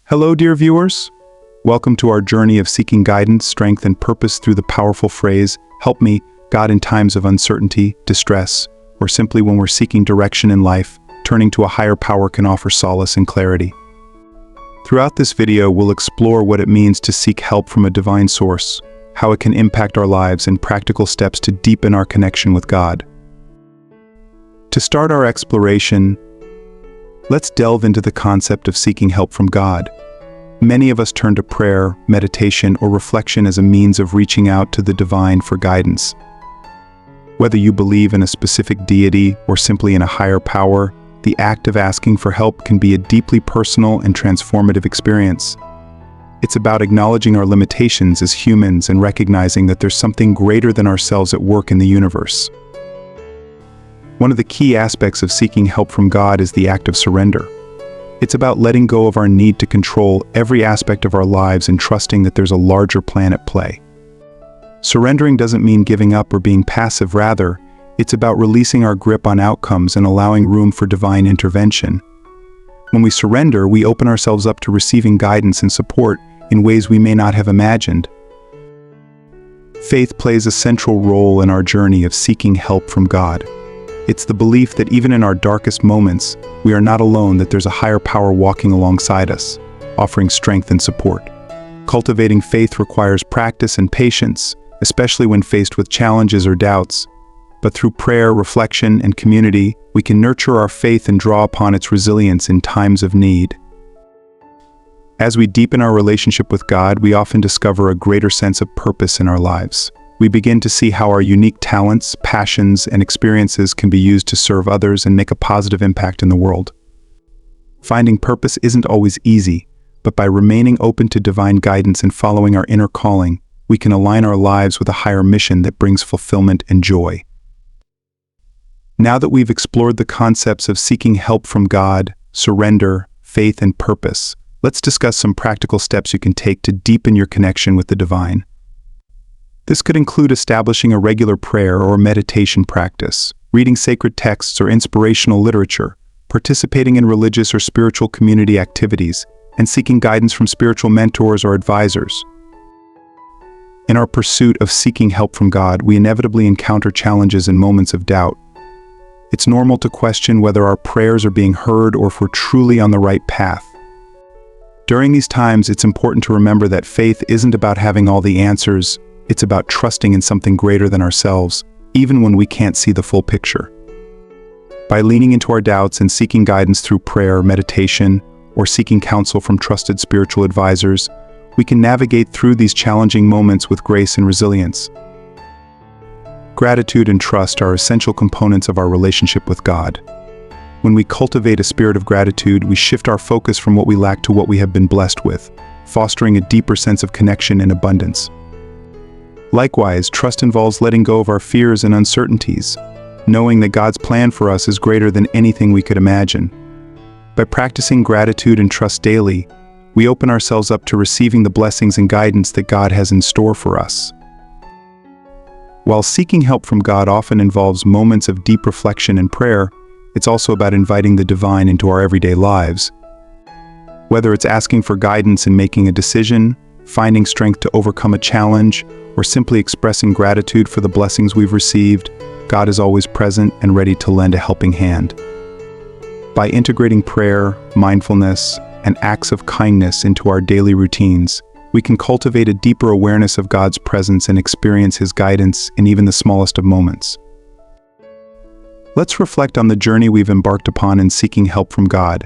Hello, dear viewers. Welcome to our journey of seeking guidance, strength, and purpose through the powerful phrase, "Help me, God," in times of uncertainty, distress, or simply when we're seeking direction in life. Turning to a higher power can offer solace and clarity. Throughout this video, we'll explore what it means to seek help from a divine source, how it can impact our lives, and practical steps to deepen our connection with God. To start our exploration, let's delve into the concept of seeking help from God. Many of us turn to prayer, meditation, or reflection as a means of reaching out to the divine for guidance. Whether you believe in a specific deity or simply in a higher power, the act of asking for help can be a deeply personal and transformative experience. It's about acknowledging our limitations as humans and recognizing that there's something greater than ourselves at work in the universe. One of the key aspects of seeking help from God is the act of surrender. It's about letting go of our need to control every aspect of our lives and trusting that there's a larger plan at play. Surrendering doesn't mean giving up or being passive. Rather, it's about releasing our grip on outcomes and allowing room for divine intervention. When we surrender, we open ourselves up to receiving guidance and support in ways we may not have imagined. Faith plays a central role in our journey of seeking help from God. It's the belief that even in our darkest moments, we are not alone, that there's a higher power walking alongside us, offering strength and support. Cultivating faith requires practice and patience, especially when faced with challenges or doubts. But through prayer, reflection, and community, we can nurture our faith and draw upon its resilience in times of need. As we deepen our relationship with God, we often discover a greater sense of purpose in our lives. We begin to see how our unique talents, passions, and experiences can be used to serve others and make a positive impact in the world. Finding purpose isn't always easy, but by remaining open to divine guidance and following our inner calling, we can align our lives with a higher mission that brings fulfillment and joy. Now that we've explored the concepts of seeking help from God, surrender, faith, and purpose, let's discuss some practical steps you can take to deepen your connection with the divine. This could include establishing a regular prayer or meditation practice, reading sacred texts or inspirational literature, participating in religious or spiritual community activities, and seeking guidance from spiritual mentors or advisors. In our pursuit of seeking help from God, we inevitably encounter challenges and moments of doubt. It's normal to question whether our prayers are being heard or if we're truly on the right path. During these times, it's important to remember that faith isn't about having all the answers. It's about trusting in something greater than ourselves, even when we can't see the full picture. By leaning into our doubts and seeking guidance through prayer, meditation, or seeking counsel from trusted spiritual advisors, we can navigate through these challenging moments with grace and resilience. Gratitude and trust are essential components of our relationship with God. When we cultivate a spirit of gratitude, we shift our focus from what we lack to what we have been blessed with, fostering a deeper sense of connection and abundance. Likewise, trust involves letting go of our fears and uncertainties, knowing that God's plan for us is greater than anything we could imagine. By practicing gratitude and trust daily, we open ourselves up to receiving the blessings and guidance that God has in store for us. While seeking help from God often involves moments of deep reflection and prayer, it's also about inviting the divine into our everyday lives. Whether it's asking for guidance in making a decision, finding strength to overcome a challenge, or simply expressing gratitude for the blessings we've received, God is always present and ready to lend a helping hand. By integrating prayer, mindfulness, and acts of kindness into our daily routines, we can cultivate a deeper awareness of God's presence and experience His guidance in even the smallest of moments. Let's reflect on the journey we've embarked upon in seeking help from God.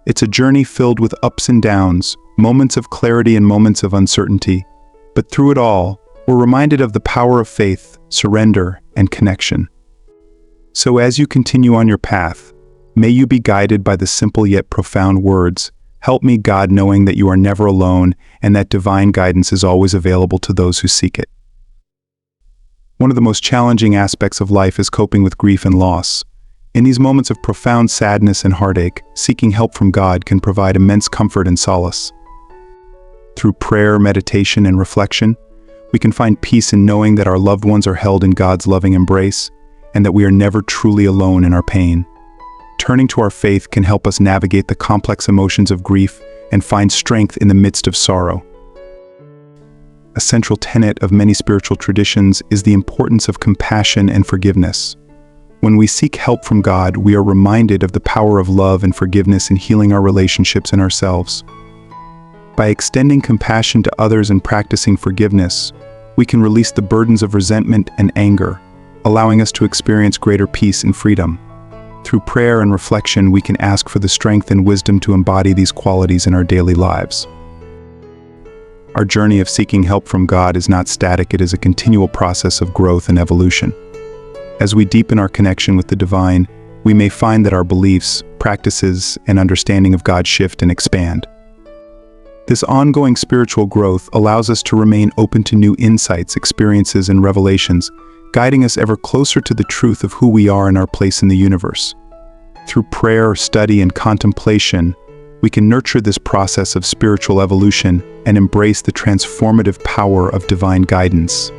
It's a journey filled with ups and downs, moments of clarity and moments of uncertainty, but through it all, we're reminded of the power of faith, surrender, and connection. So as you continue on your path, may you be guided by the simple yet profound words, "Help me, God," knowing that you are never alone and that divine guidance is always available to those who seek it. One of the most challenging aspects of life is coping with grief and loss. In these moments of profound sadness and heartache, seeking help from God can provide immense comfort and solace. Through prayer, meditation, and reflection, we can find peace in knowing that our loved ones are held in God's loving embrace and that we are never truly alone in our pain. Turning to our faith can help us navigate the complex emotions of grief and find strength in the midst of sorrow. A central tenet of many spiritual traditions is the importance of compassion and forgiveness. When we seek help from God, we are reminded of the power of love and forgiveness in healing our relationships and ourselves. By extending compassion to others and practicing forgiveness, we can release the burdens of resentment and anger, allowing us to experience greater peace and freedom. Through prayer and reflection, we can ask for the strength and wisdom to embody these qualities in our daily lives. Our journey of seeking help from God is not static, it is a continual process of growth and evolution. As we deepen our connection with the divine, we may find that our beliefs, practices, and understanding of God shift and expand. This ongoing spiritual growth allows us to remain open to new insights, experiences, and revelations, guiding us ever closer to the truth of who we are and our place in the universe. Through prayer, study, and contemplation, we can nurture this process of spiritual evolution and embrace the transformative power of divine guidance.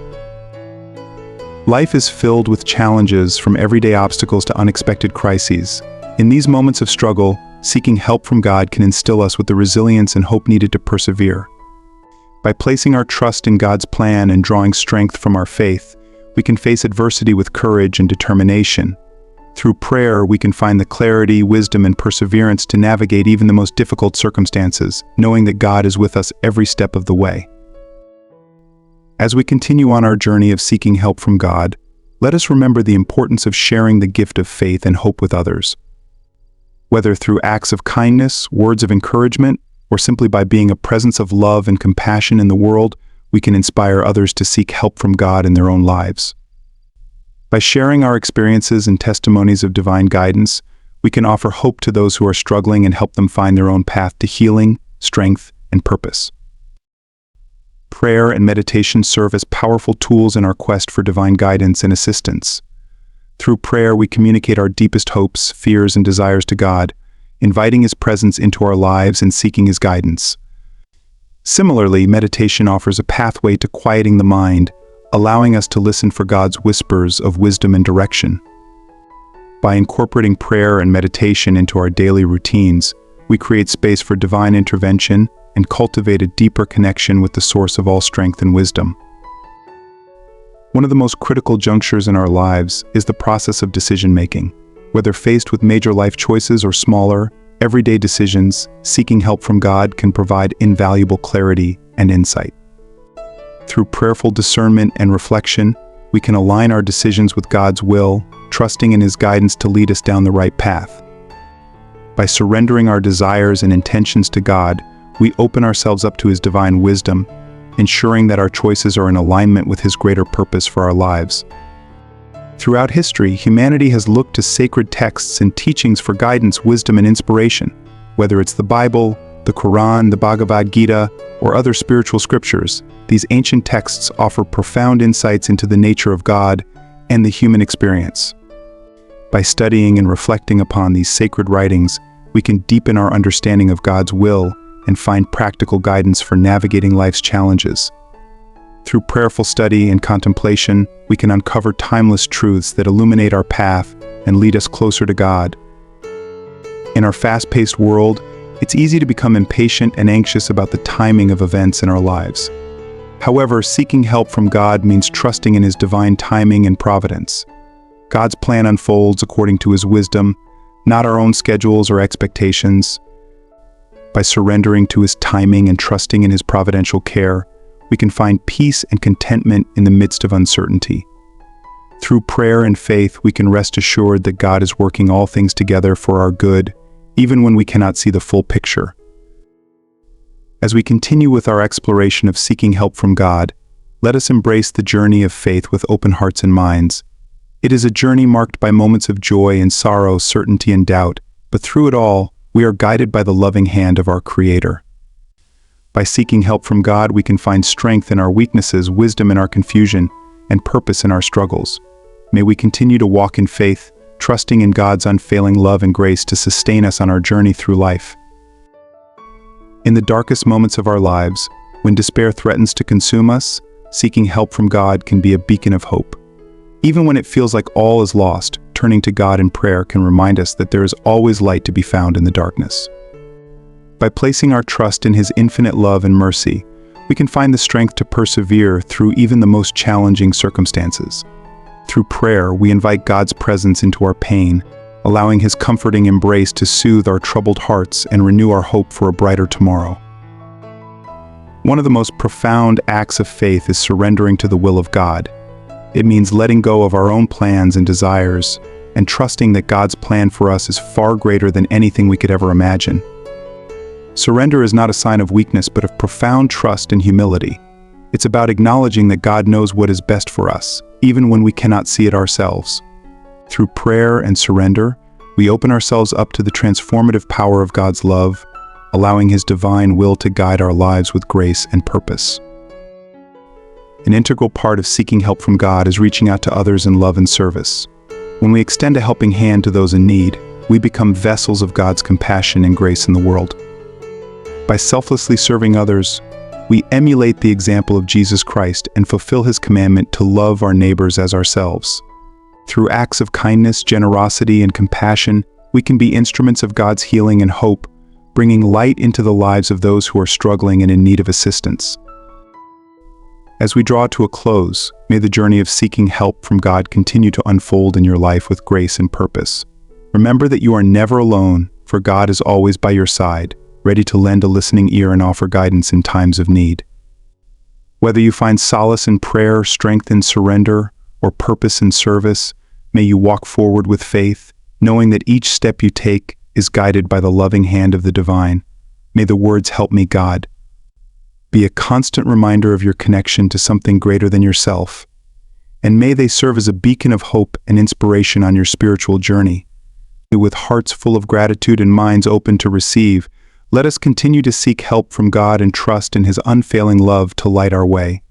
Life is filled with challenges, from everyday obstacles to unexpected crises. In these moments of struggle, seeking help from God can instill us with the resilience and hope needed to persevere. By placing our trust in God's plan and drawing strength from our faith, we can face adversity with courage and determination. Through prayer, we can find the clarity, wisdom, and perseverance to navigate even the most difficult circumstances, knowing that God is with us every step of the way. As we continue on our journey of seeking help from God, let us remember the importance of sharing the gift of faith and hope with others. Whether through acts of kindness, words of encouragement, or simply by being a presence of love and compassion in the world, we can inspire others to seek help from God in their own lives. By sharing our experiences and testimonies of divine guidance, we can offer hope to those who are struggling and help them find their own path to healing, strength, and purpose. Prayer and meditation serve as powerful tools in our quest for divine guidance and assistance. Through prayer, we communicate our deepest hopes, fears, and desires to God, inviting His presence into our lives and seeking His guidance. Similarly, meditation offers a pathway to quieting the mind, allowing us to listen for God's whispers of wisdom and direction. By incorporating prayer and meditation into our daily routines, we create space for divine intervention and cultivate a deeper connection with the source of all strength and wisdom. One of the most critical junctures in our lives is the process of decision-making. Whether faced with major life choices or smaller, everyday decisions, seeking help from God can provide invaluable clarity and insight. Through prayerful discernment and reflection, we can align our decisions with God's will, trusting in His guidance to lead us down the right path. By surrendering our desires and intentions to God, we open ourselves up to His divine wisdom, ensuring that our choices are in alignment with His greater purpose for our lives. Throughout history, humanity has looked to sacred texts and teachings for guidance, wisdom, and inspiration. Whether it's the Bible, the Quran, the Bhagavad Gita, or other spiritual scriptures, these ancient texts offer profound insights into the nature of God and the human experience. By studying and reflecting upon these sacred writings, we can deepen our understanding of God's will and find practical guidance for navigating life's challenges. Through prayerful study and contemplation, we can uncover timeless truths that illuminate our path and lead us closer to God. In our fast-paced world, it's easy to become impatient and anxious about the timing of events in our lives. However, seeking help from God means trusting in His divine timing and providence. God's plan unfolds according to His wisdom, not our own schedules or expectations. By surrendering to His timing and trusting in His providential care, we can find peace and contentment in the midst of uncertainty. Through prayer and faith, we can rest assured that God is working all things together for our good, even when we cannot see the full picture. As we continue with our exploration of seeking help from God, let us embrace the journey of faith with open hearts and minds. It is a journey marked by moments of joy and sorrow, certainty and doubt, but through it all, we are guided by the loving hand of our Creator. By seeking help from God, we can find strength in our weaknesses, wisdom in our confusion, and purpose in our struggles. May we continue to walk in faith, trusting in God's unfailing love and grace to sustain us on our journey through life. In the darkest moments of our lives, when despair threatens to consume us, seeking help from God can be a beacon of hope. Even when it feels like all is lost, turning to God in prayer can remind us that there is always light to be found in the darkness. By placing our trust in His infinite love and mercy, we can find the strength to persevere through even the most challenging circumstances. Through prayer, we invite God's presence into our pain, allowing His comforting embrace to soothe our troubled hearts and renew our hope for a brighter tomorrow. One of the most profound acts of faith is surrendering to the will of God. It means letting go of our own plans and desires and trusting that God's plan for us is far greater than anything we could ever imagine. Surrender is not a sign of weakness, but of profound trust and humility. It's about acknowledging that God knows what is best for us, even when we cannot see it ourselves. Through prayer and surrender, we open ourselves up to the transformative power of God's love, allowing His divine will to guide our lives with grace and purpose. An integral part of seeking help from God is reaching out to others in love and service. When we extend a helping hand to those in need, we become vessels of God's compassion and grace in the world. By selflessly serving others, we emulate the example of Jesus Christ and fulfill His commandment to love our neighbors as ourselves. Through acts of kindness, generosity, and compassion, we can be instruments of God's healing and hope, bringing light into the lives of those who are struggling and in need of assistance. As we draw to a close, may the journey of seeking help from God continue to unfold in your life with grace and purpose. Remember that you are never alone, for God is always by your side, ready to lend a listening ear and offer guidance in times of need. Whether you find solace in prayer, strength in surrender, or purpose in service, may you walk forward with faith, knowing that each step you take is guided by the loving hand of the divine. May the words "Help me, God" be a constant reminder of your connection to something greater than yourself, and may they serve as a beacon of hope and inspiration on your spiritual journey. With hearts full of gratitude and minds open to receive, let us continue to seek help from God and trust in His unfailing love to light our way.